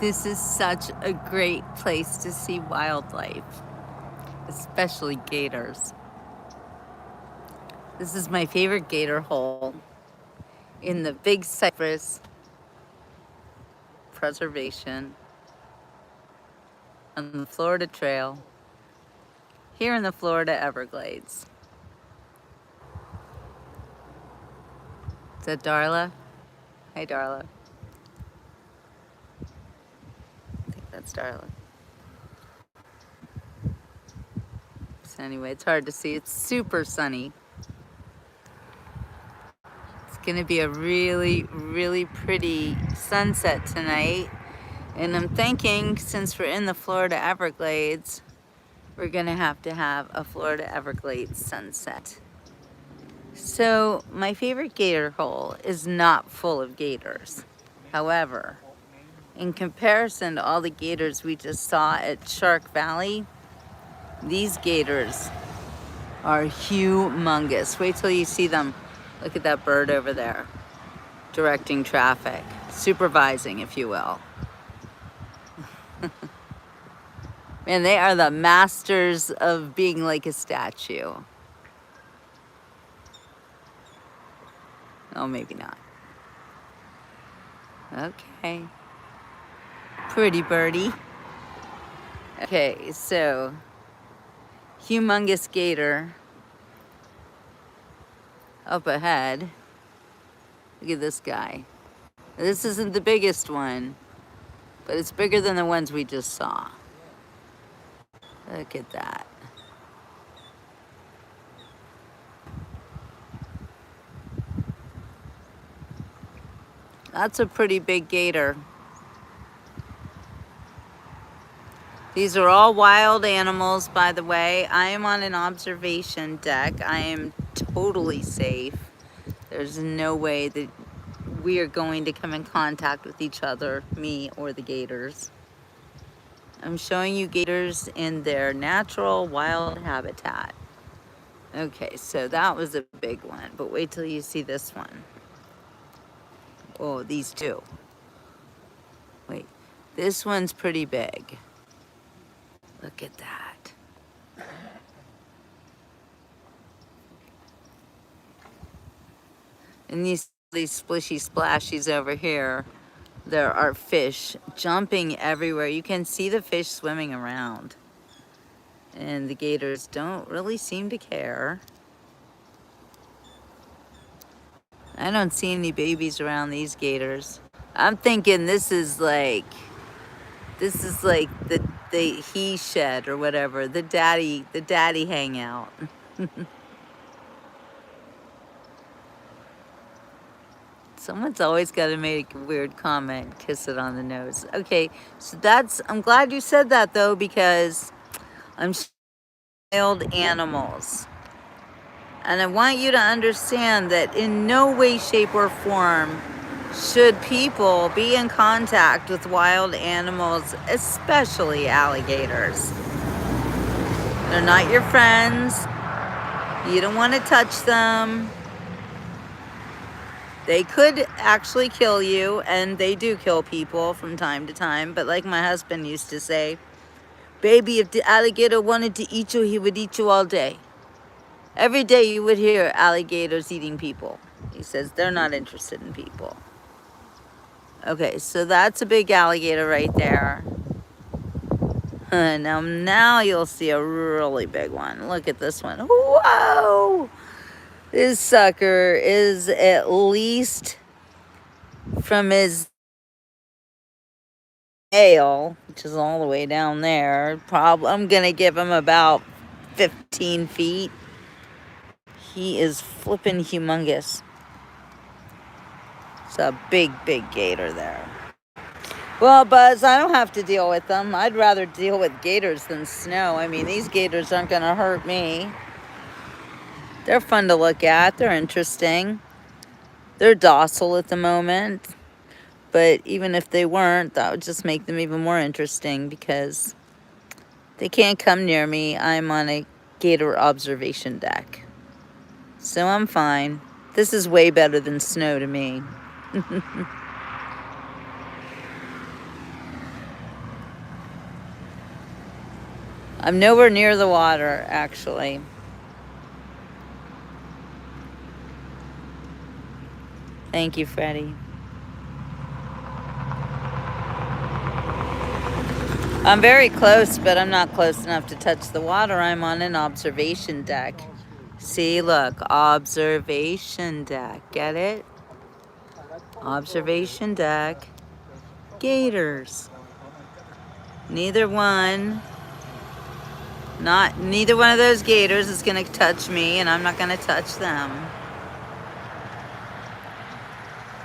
This is such a great place to see wildlife, especially gators. This is my favorite gator hole in the Big Cypress Preservation on the Florida Trail here in the Florida Everglades. Is that Darla? Hi, Darla. I think that's Darla. So anyway, it's hard to see. It's super sunny. It's gonna be a really, really pretty sunset tonight. And I'm thinking, since we're in the Florida Everglades, we're gonna have a Florida Everglades sunset. So my favorite gator hole is not full of gators. However, in comparison to all the gators we just saw at Shark Valley, these gators are humongous. Wait till you see them. Look at that bird over there, directing traffic, supervising, if you will. Man, they are the masters of being like a statue. Oh, maybe not. Okay. Pretty birdie. Okay, so humongous gator up ahead. Look at this guy. This isn't the biggest one, but it's bigger than the ones we just saw. Look at that. That's a pretty big gator. These are all wild animals, by the way. I am on an observation deck. I am totally safe. There's no way that we are going to come in contact with each other, me or the gators. I'm showing you gators in their natural wild habitat. Okay, so that was a big one, but wait till you see this one. Oh, these two. Wait, this one's pretty big. Look at that. And these splishy splashies over here, there are fish jumping everywhere. You can see the fish swimming around. And the gators don't really seem to care. I don't see any babies around these gators. I'm thinking this is like the he shed or whatever, the daddy hangout. Someone's always got to make a weird comment, kiss it on the nose. Okay, so I'm glad you said that though, because I'm wild animals. And I want you to understand that in no way, shape, or form should people be in contact with wild animals, especially alligators. They're not your friends. You don't want to touch them. They could actually kill you, and they do kill people from time to time. But like my husband used to say, baby, if the alligator wanted to eat you, he would eat you all day. Every day you would hear alligators eating people. He says they're not interested in people. Okay, so that's a big alligator right there. Now you'll see a really big one. Look at this one. Whoa! This sucker is at least from his tail, which is all the way down there. I'm gonna give him about 15 feet. He is flipping humongous. It's a big, big gator there. Well, Buzz, I don't have to deal with them. I'd rather deal with gators than snow. I mean, these gators aren't gonna hurt me. They're fun to look at. They're interesting. They're docile at the moment. But even if they weren't, that would just make them even more interesting because they can't come near me. I'm on a gator observation deck. So I'm fine. This is way better than snow to me. I'm nowhere near the water, actually. Thank you, Freddie. I'm very close, but I'm not close enough to touch the water. I'm on an observation deck. See, look, observation deck. Get it? Observation deck. Gators. Neither one of those gators is gonna touch me, and I'm not gonna touch them.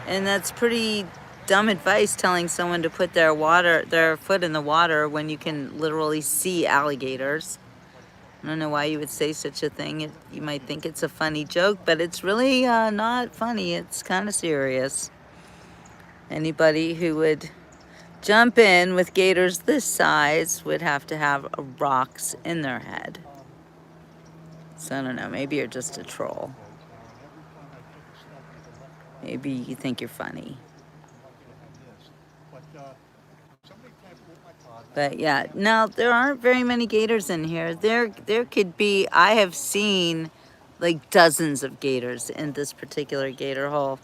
And that's pretty dumb advice, telling someone to put their foot in the water when you can literally see alligators. I don't know why you would say such a thing. You might think it's a funny joke, but it's really not funny. It's kind of serious. Anybody who would jump in with gators this size would have to have rocks in their head. So I don't know, maybe you're just a troll. Maybe you think you're funny. But yeah, now there aren't very many gators in here. There could be, I have seen like dozens of gators in this particular gator hole.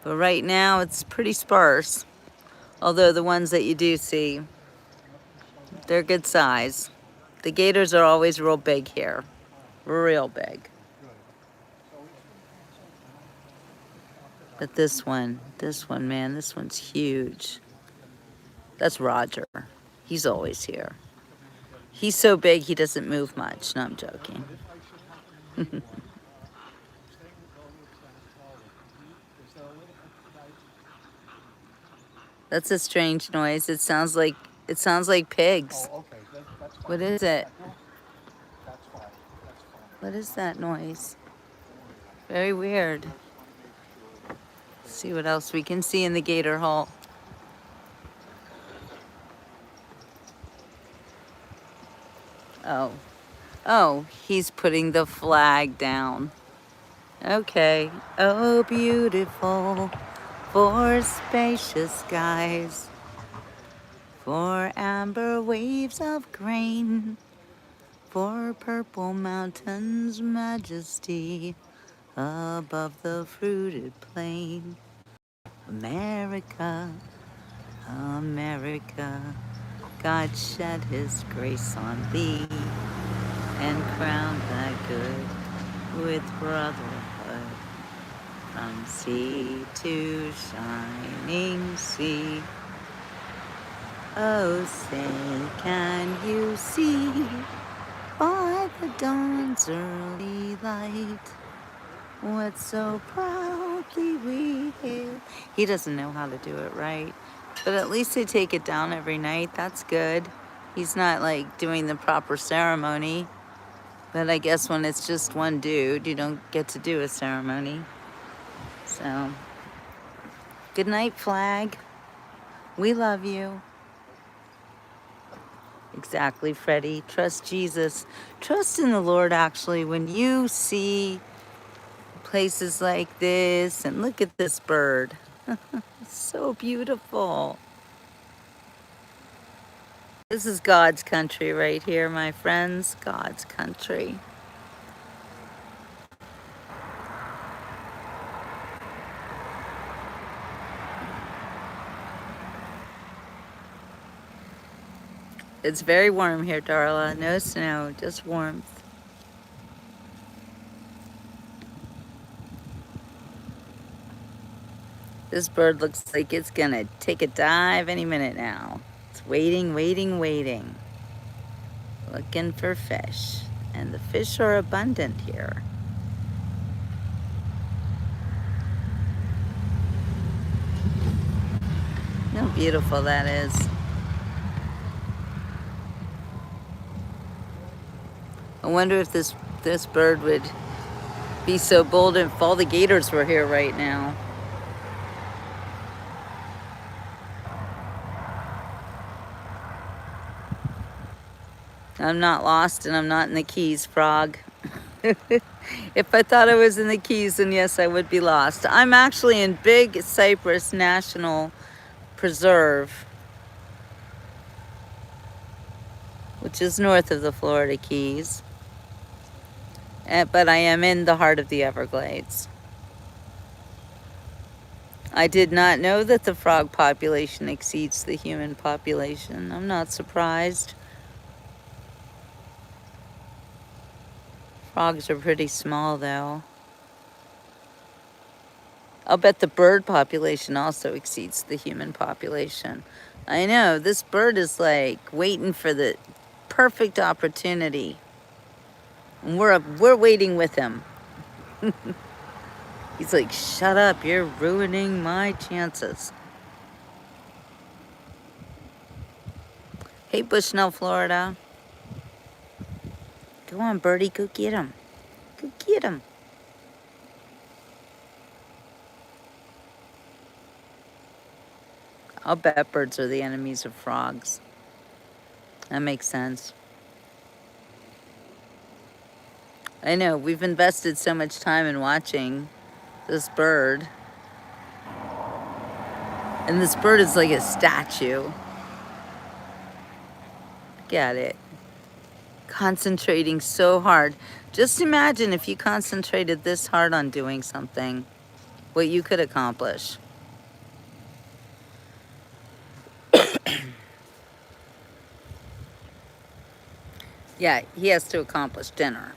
But right now it's pretty sparse. Although the ones that you do see, they're good size. The gators are always real big here. Real big. But this one, man, this one's huge. That's Roger. He's always here. He's so big he doesn't move much. No, I'm joking. That's a strange noise. It sounds like pigs. What is it? What is that noise? Very weird. Let's see what else we can see in the gator hole. Oh, he's putting the flag down. Okay. Oh, beautiful, for spacious skies, for amber waves of grain, for purple mountains' majesty above the fruited plain. America, America, God shed his grace on thee and crowned thy good with brotherhood. From sea to shining sea. Oh, say, can you see by the dawn's early light what so proudly we hail? He doesn't know how to do it right, but at least they take it down every night. That's good. He's not like doing the proper ceremony, but I guess when it's just one dude, you don't get to do a ceremony. So, good night, flag. We love you. Exactly, Freddie. Trust Jesus. Trust in the Lord, actually, when you see places like this. And look at this bird. It's so beautiful. This is God's country right here, my friends. God's country. It's very warm here, Darla. No snow, just warmth. This bird looks like it's gonna take a dive any minute now. It's waiting, waiting, waiting. Looking for fish. And the fish are abundant here. How beautiful that is. I wonder if this bird would be so bold if all the gators were here right now. I'm not lost and I'm not in the Keys, Frog. If I thought I was in the Keys, then yes, I would be lost. I'm actually in Big Cypress National Preserve. which is north of the Florida Keys. But I am in the heart of the Everglades. I did not know that the frog population exceeds the human population. I'm not surprised. Frogs are pretty small, though. I'll bet the bird population also exceeds the human population. I know, this bird is like waiting for the perfect opportunity. And we're waiting with him. He's like, shut up, you're ruining my chances. Hey, Bushnell, Florida. Go on, birdie, go get him. Go get him. I'll bet birds are the enemies of frogs. That makes sense. I know, we've invested so much time in watching this bird. And this bird is like a statue. Look at it. Concentrating so hard. Just imagine if you concentrated this hard on doing something, what you could accomplish. Yeah, he has to accomplish dinner.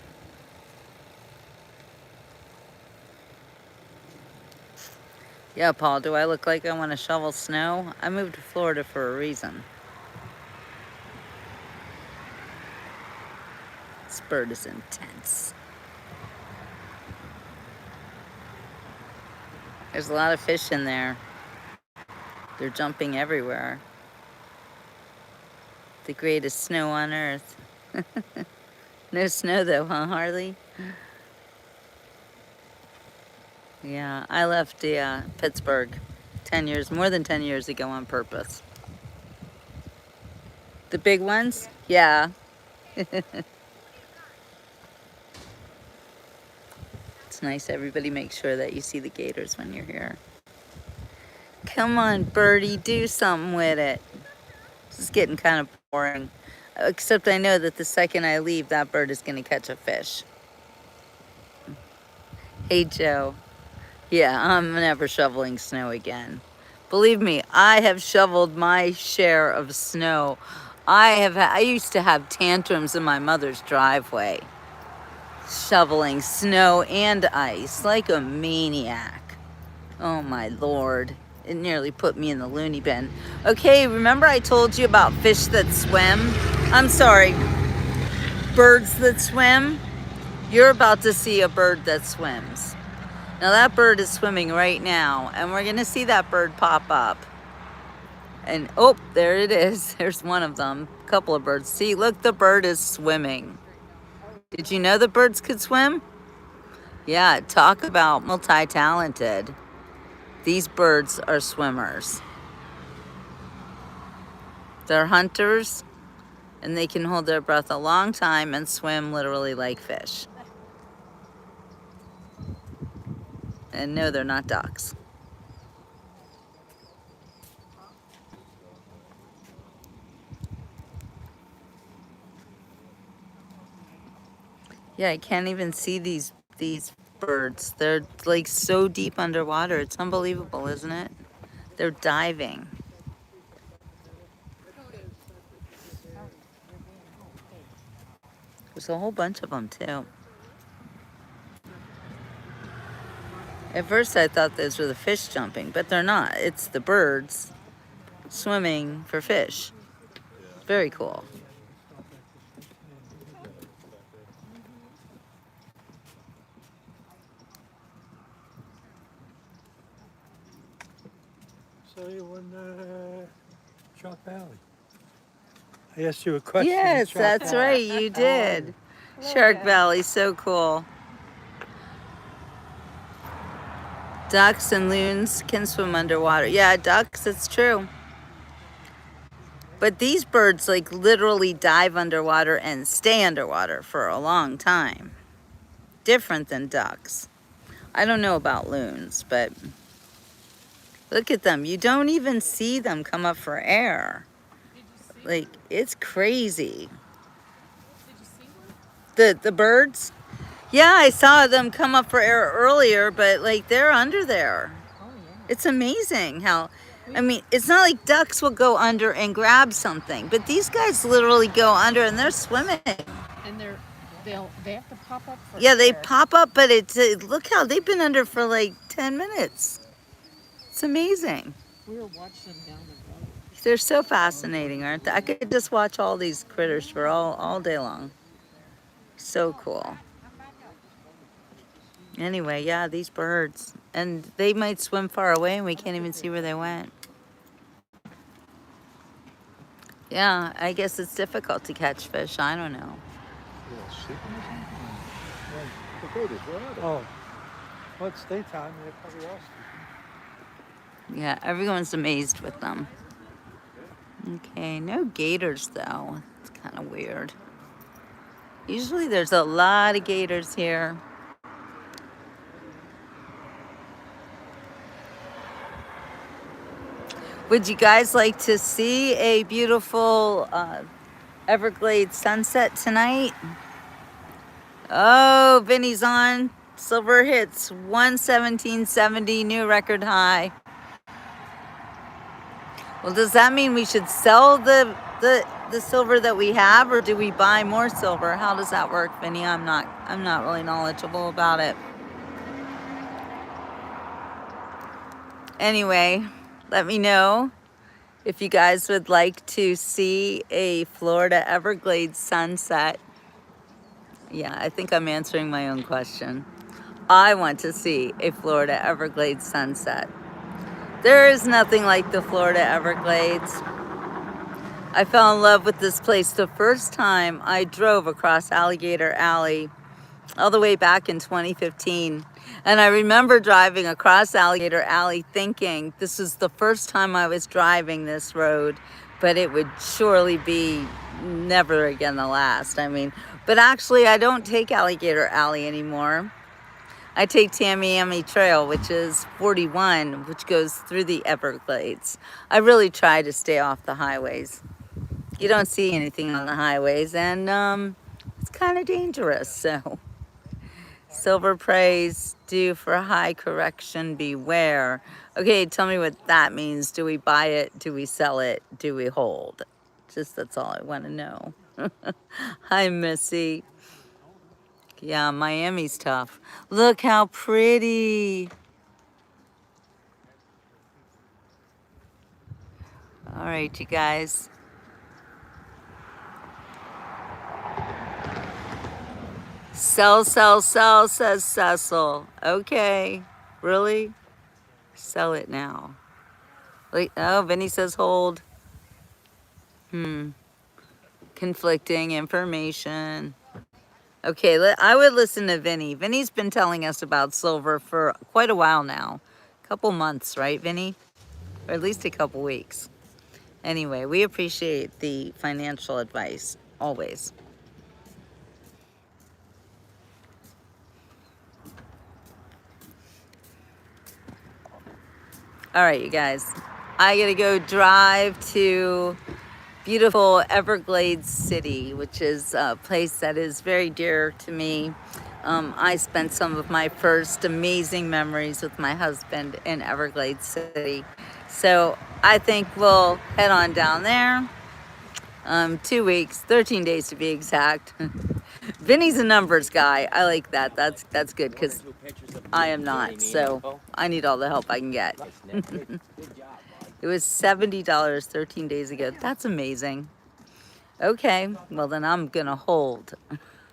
Yeah, Paul, do I look like I want to shovel snow? I moved to Florida for a reason. This bird is intense. There's a lot of fish in there. They're jumping everywhere. The greatest snow on earth. No snow though, huh, Harley? Yeah, I left Pittsburgh more than 10 years ago on purpose. The big ones? Yeah. It's nice everybody makes sure that you see the gators when you're here. Come on, birdie, do something with it. This is getting kind of boring. Except I know that the second I leave, that bird is going to catch a fish. Hey, Joe. Yeah, I'm never shoveling snow again. Believe me, I have shoveled my share of snow. I used to have tantrums in my mother's driveway, shoveling snow and ice like a maniac. Oh my Lord. It nearly put me in the loony bin. Okay, remember I told you about fish that swim? I'm sorry, birds that swim? You're about to see a bird that swims. Now that bird is swimming right now, and we're gonna see that bird pop up. And oh, there it is. There's one of them. A couple of birds. See, look, the bird is swimming. Did you know the birds could swim? Yeah, talk about multi-talented. These birds are swimmers. They're hunters, and they can hold their breath a long time and swim literally like fish. And no, they're not ducks. Yeah, I can't even see these birds. They're like so deep underwater. It's unbelievable, isn't it? They're diving. There's a whole bunch of them too. At first I thought those were the fish jumping, but they're not. It's the birds swimming for fish. Very cool. So you won Shark Valley. I asked you a question. Yes, that's right, you did. Shark Valley, so cool. Ducks and loons can swim underwater. Yeah, ducks, it's true. But these birds like literally dive underwater and stay underwater for a long time. Different than ducks. I don't know about loons, but look at them. You don't even see them come up for air. Like, it's crazy. The birds? Yeah, I saw them come up for air earlier, but like they're under there. Oh yeah. It's amazing how, I mean, it's not like ducks will go under and grab something, but these guys literally go under and they're swimming. And they have to pop up for Yeah, they air. pop up, but look how they've been under for like 10 minutes. It's amazing. We were watching them down the road. They're so fascinating, aren't they? I could just watch all these critters for all day long. So cool. Anyway, yeah, these birds. And they might swim far away and we can't even see where they went. Yeah, I guess it's difficult to catch fish. I don't know. Oh, well, it's daytime. They probably lost it. Yeah, everyone's amazed with them. Okay, no gators though. It's kind of weird. Usually there's a lot of gators here. Would you guys like to see a beautiful Everglades sunset tonight? Oh, Vinny's on. Silver hits 117.70, new record high. Well, does that mean we should sell the silver that we have, or do we buy more silver? How does that work, Vinny? I'm not really knowledgeable about it. Anyway, let me know if you guys would like to see a Florida Everglades sunset. Yeah, I think I'm answering my own question. I want to see a Florida Everglades sunset. There is nothing like the Florida Everglades. I fell in love with this place the first time I drove across Alligator Alley all the way back in 2015. And I remember driving across Alligator Alley thinking this was the first time I was driving this road, but it would surely be never again the last. I mean, but actually I don't take Alligator Alley anymore. I take Tamiami Trail, which is 41, which goes through the Everglades. I really try to stay off the highways. You don't see anything on the highways, and it's kind of dangerous, so. Silver praise, due for high correction, beware. Okay, tell me what that means. Do we buy it? Do we sell it? Do we hold? Just that's all I want to know. Hi, Missy. Yeah, Miami's tough. Look how pretty. All right, you guys. Sell, sell, sell, says Cecil. Okay, really? Sell it now. Like, oh, Vinny says hold. Conflicting information. Okay, I would listen to Vinny. Vinny's been telling us about silver for quite a while now. A couple months, right, Vinny? Or at least a couple weeks. Anyway, we appreciate the financial advice, always. All right, you guys. I gotta go drive to beautiful Everglades City, which is a place that is very dear to me. I spent some of my first amazing memories with my husband in Everglades City. So I think we'll head on down there. 2 weeks, 13 days to be exact. Vinny's a numbers guy. I like that. That's good because I am not. So I need all the help I can get. It was $70 13 days ago. That's amazing. Okay, well then I'm gonna hold.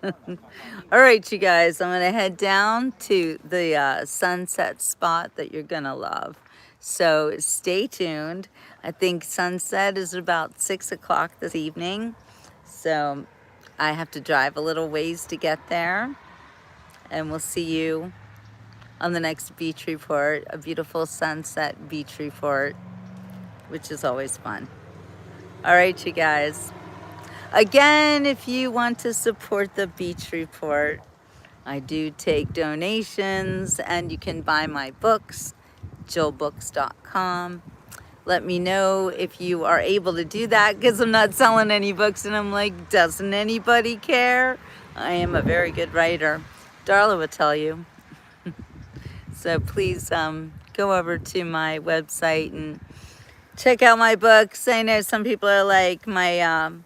All right, you guys, I'm gonna head down to the sunset spot that you're gonna love. So stay tuned. I think sunset is about 6 o'clock this evening. So I have to drive a little ways to get there. And we'll see you on the next beach report, a beautiful sunset beach report, which is always fun. All right, you guys. Again, if you want to support the beach report, I do take donations and you can buy my books, jillbooks.com. Let me know if you are able to do that because I'm not selling any books and I'm like, doesn't anybody care? I am a very good writer. Darla will tell you. So please go over to my website and check out my books. I know some people are like my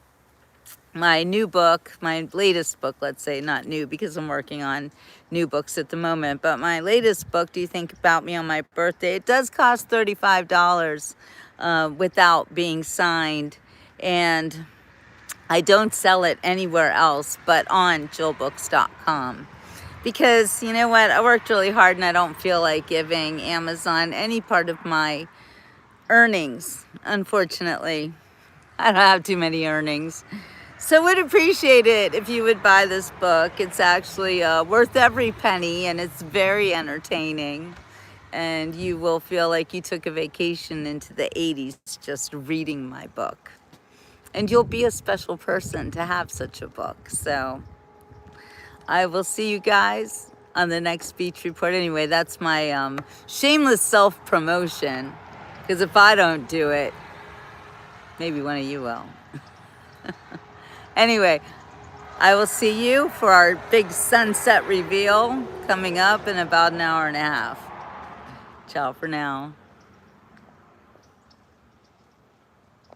new book, my latest book, let's say, not new because I'm working on new books at the moment, but my latest book, Do You Think About Me on My Birthday? It does cost $35 without being signed, and I don't sell it anywhere else but on jillbooks.com. Because, you know what, I worked really hard and I don't feel like giving Amazon any part of my earnings, unfortunately. I don't have too many earnings. So would appreciate it if you would buy this book. It's actually worth every penny, and it's very entertaining. And you will feel like you took a vacation into the 80s just reading my book. And you'll be a special person to have such a book. So I will see you guys on the next beach report. Anyway, that's my shameless self-promotion. Because if I don't do it, maybe one of you will. Anyway, I will see you for our big sunset reveal coming up in about an hour and a half. Ciao for now.